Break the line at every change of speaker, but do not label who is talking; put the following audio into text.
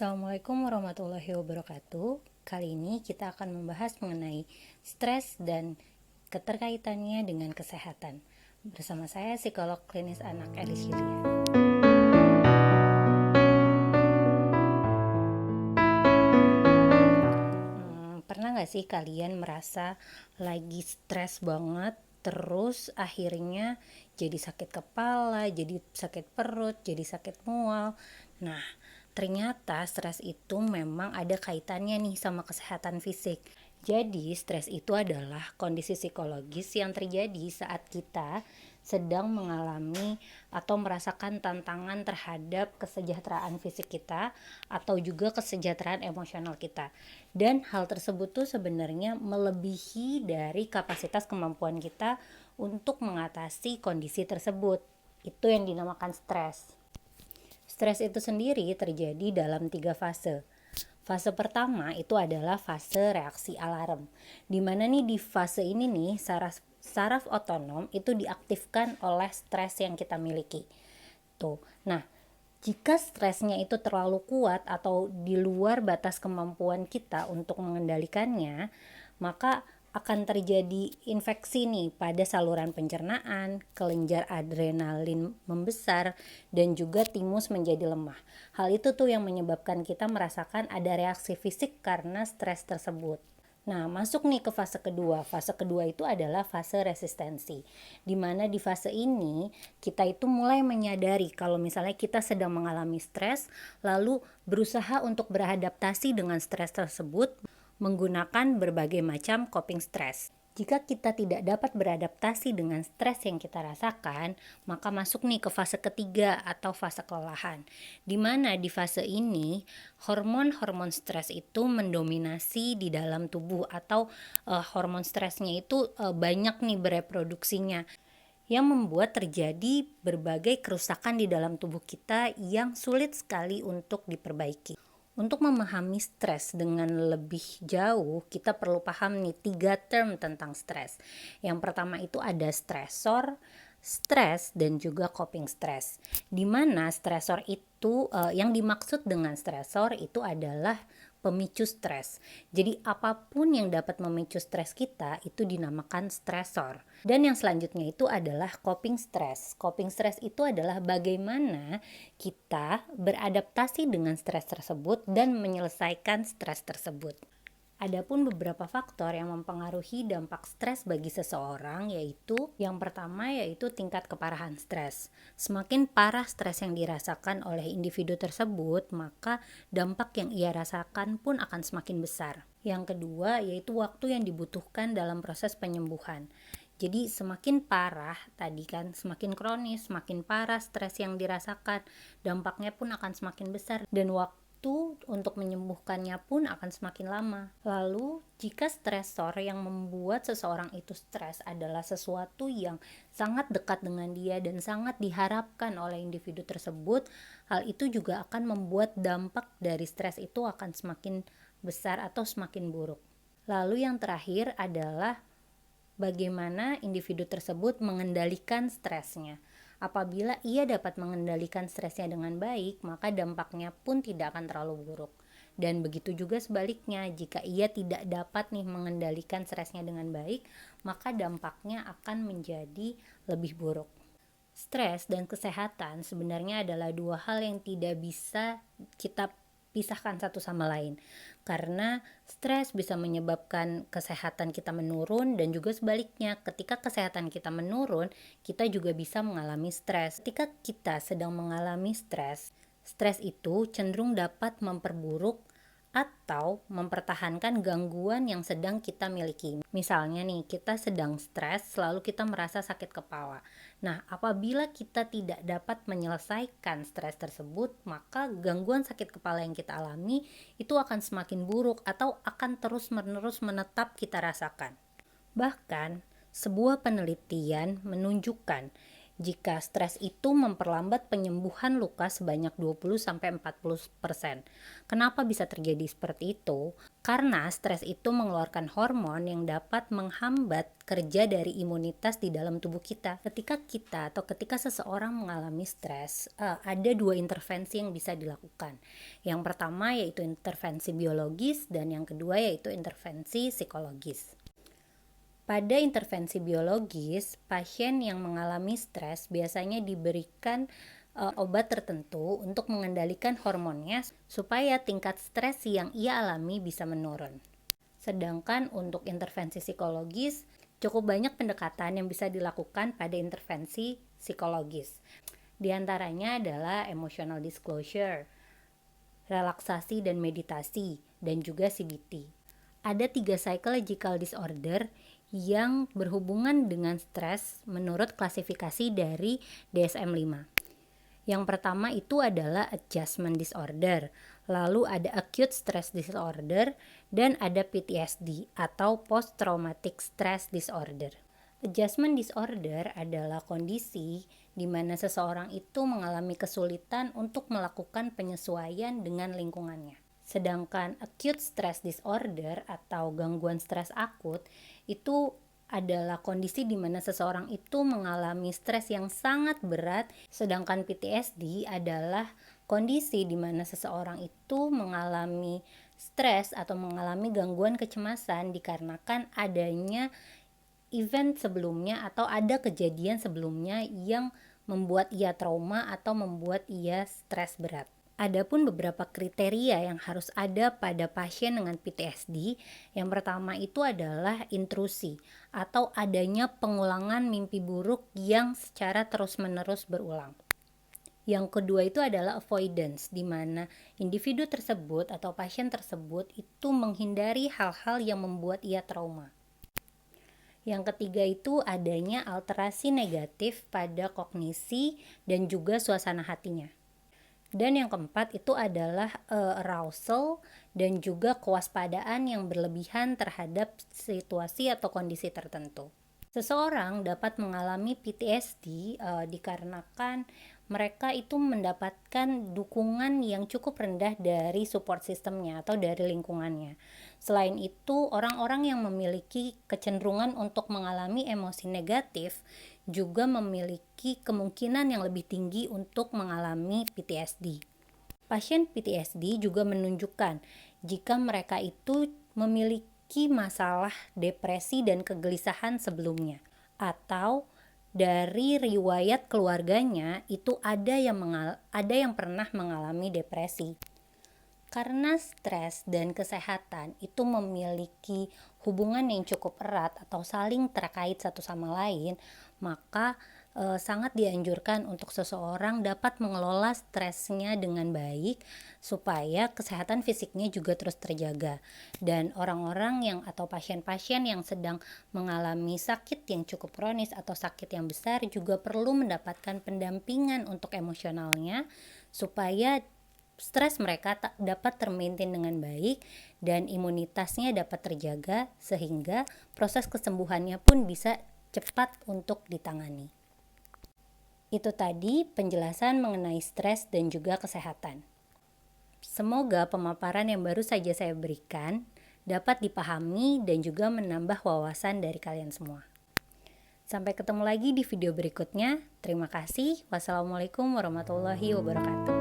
Assalamualaikum warahmatullahi wabarakatuh. Kali ini kita akan membahas mengenai stres dan keterkaitannya dengan kesehatan. Bersama saya psikolog klinis anak Elis Yulia. Pernah gak sih kalian merasa lagi stres banget, terus akhirnya jadi sakit kepala, jadi sakit perut, jadi sakit mual? Nah, ternyata stres itu memang ada kaitannya nih sama kesehatan fisik. Jadi stres itu adalah kondisi psikologis yang terjadi saat kita sedang mengalami atau merasakan tantangan terhadap kesejahteraan fisik kita atau juga kesejahteraan emosional kita. Dan hal tersebut tuh sebenarnya melebihi dari kapasitas kemampuan kita untuk mengatasi kondisi tersebut. Itu yang dinamakan stres. Stres itu sendiri terjadi dalam 3 fase. Fase pertama itu adalah fase reaksi alarm. Dimana nih di fase ini nih saraf otonom itu diaktifkan oleh stres yang kita miliki. Tuh. Nah, jika stresnya itu terlalu kuat atau di luar batas kemampuan kita untuk mengendalikannya, maka akan terjadi infeksi nih pada saluran pencernaan, kelenjar adrenalin membesar, dan juga timus menjadi lemah. Hal itu tuh yang menyebabkan kita merasakan ada reaksi fisik karena stres tersebut. Nah, masuk nih ke fase kedua. Fase kedua itu adalah fase resistensi. Dimana di fase ini kita itu mulai menyadari kalau misalnya kita sedang mengalami stres, lalu berusaha untuk beradaptasi dengan stres tersebut menggunakan berbagai macam coping stress. Jika kita tidak dapat beradaptasi dengan stres yang kita rasakan, maka masuk nih ke fase ketiga atau fase kelelahan. Dimana di fase ini hormon-hormon stres itu mendominasi di dalam tubuh atau hormon stresnya itu banyak nih bereproduksinya, yang membuat terjadi berbagai kerusakan di dalam tubuh kita yang sulit sekali untuk diperbaiki. Untuk memahami stres dengan lebih jauh, kita perlu paham nih 3 term tentang stres. Yang pertama itu ada stresor, stres, dan juga coping stress. Dimana stresor itu yang dimaksud dengan stresor itu adalah pemicu stres. Jadi apapun yang dapat memicu stres kita itu dinamakan stresor. Dan yang selanjutnya itu adalah coping stress. Coping stress itu adalah bagaimana kita beradaptasi dengan stres tersebut dan menyelesaikan stres tersebut. Adapun beberapa faktor yang mempengaruhi dampak stres bagi seseorang yaitu yang pertama yaitu tingkat keparahan stres. Semakin parah stres yang dirasakan oleh individu tersebut, maka dampak yang ia rasakan pun akan semakin besar. Yang kedua yaitu waktu yang dibutuhkan dalam proses penyembuhan. Jadi semakin parah tadi kan, semakin kronis, semakin parah stres yang dirasakan, dampaknya pun akan semakin besar dan waktu untuk menyembuhkannya pun akan semakin lama. Lalu, jika stresor yang membuat seseorang itu stres adalah sesuatu yang sangat dekat dengan dia dan sangat diharapkan oleh individu tersebut, hal itu juga akan membuat dampak dari stres itu akan semakin besar atau semakin buruk. Lalu yang terakhir adalah bagaimana individu tersebut mengendalikan stresnya. Apabila ia dapat mengendalikan stresnya dengan baik, maka dampaknya pun tidak akan terlalu buruk. Dan begitu juga sebaliknya, jika ia tidak dapat nih mengendalikan stresnya dengan baik, maka dampaknya akan menjadi lebih buruk. Stres dan kesehatan sebenarnya adalah dua hal yang tidak bisa kita pisahkan satu sama lain, karena stres bisa menyebabkan kesehatan kita menurun dan juga sebaliknya, ketika kesehatan kita menurun kita juga bisa mengalami stres. Ketika kita sedang mengalami stres itu cenderung dapat memperburuk atau mempertahankan gangguan yang sedang kita miliki. Misalnya nih, kita sedang stres, lalu kita merasa sakit kepala. Nah, apabila kita tidak dapat menyelesaikan stres tersebut, maka gangguan sakit kepala yang kita alami itu akan semakin buruk atau akan terus-menerus menetap kita rasakan. Bahkan, sebuah penelitian menunjukkan jika stres itu memperlambat penyembuhan luka sebanyak 20-40%. Kenapa bisa terjadi seperti itu? Karena stres itu mengeluarkan hormon yang dapat menghambat kerja dari imunitas di dalam tubuh kita. Ketika seseorang mengalami stres, ada dua intervensi yang bisa dilakukan. Yang pertama yaitu intervensi biologis dan yang kedua yaitu intervensi psikologis. Pada intervensi biologis, pasien yang mengalami stres biasanya diberikan obat tertentu untuk mengendalikan hormonnya supaya tingkat stres yang ia alami bisa menurun. Sedangkan untuk intervensi psikologis, cukup banyak pendekatan yang bisa dilakukan pada intervensi psikologis. Di antaranya adalah emotional disclosure, relaksasi dan meditasi, dan juga CBT. Ada 3 psychological disorder yang berhubungan dengan stres menurut klasifikasi dari DSM-5. Yang pertama itu adalah adjustment disorder, lalu ada acute stress disorder, dan ada PTSD atau post traumatic stress disorder. Adjustment disorder adalah kondisi di mana seseorang itu mengalami kesulitan untuk melakukan penyesuaian dengan lingkungannya. Sedangkan acute stress disorder atau gangguan stres akut itu adalah kondisi di mana seseorang itu mengalami stres yang sangat berat, sedangkan PTSD adalah kondisi di mana seseorang itu mengalami stres atau mengalami gangguan kecemasan dikarenakan adanya event sebelumnya atau ada kejadian sebelumnya yang membuat ia trauma atau membuat ia stres berat. Adapun beberapa kriteria yang harus ada pada pasien dengan PTSD, yang pertama itu adalah intrusi atau adanya pengulangan mimpi buruk yang secara terus-menerus berulang. Yang kedua itu adalah avoidance, di mana individu tersebut atau pasien tersebut itu menghindari hal-hal yang membuat ia trauma. Yang ketiga itu adanya alterasi negatif pada kognisi dan juga suasana hatinya. Dan yang keempat itu adalah arousal dan juga kewaspadaan yang berlebihan terhadap situasi atau kondisi tertentu. Seseorang dapat mengalami PTSD dikarenakan mereka itu mendapatkan dukungan yang cukup rendah dari support systemnya atau dari lingkungannya. Selain itu, orang-orang yang memiliki kecenderungan untuk mengalami emosi negatif juga memiliki kemungkinan yang lebih tinggi untuk mengalami PTSD. Pasien PTSD juga menunjukkan jika mereka itu memiliki masalah depresi dan kegelisahan sebelumnya, atau dari riwayat keluarganya itu ada yang pernah mengalami depresi. Karena stres dan kesehatan itu memiliki hubungan yang cukup erat atau saling terkait satu sama lain, maka sangat dianjurkan untuk seseorang dapat mengelola stresnya dengan baik supaya kesehatan fisiknya juga terus terjaga. Dan orang-orang yang atau pasien-pasien yang sedang mengalami sakit yang cukup kronis atau sakit yang besar juga perlu mendapatkan pendampingan untuk emosionalnya supaya stres mereka dapat termaintain dengan baik dan imunitasnya dapat terjaga sehingga proses kesembuhannya pun bisa cepat untuk ditangani. Itu tadi penjelasan mengenai stres dan juga kesehatan. Semoga pemaparan yang baru saja saya berikan dapat dipahami dan juga menambah wawasan dari kalian semua. Sampai ketemu lagi di video berikutnya. Terima kasih. Wassalamualaikum warahmatullahi wabarakatuh.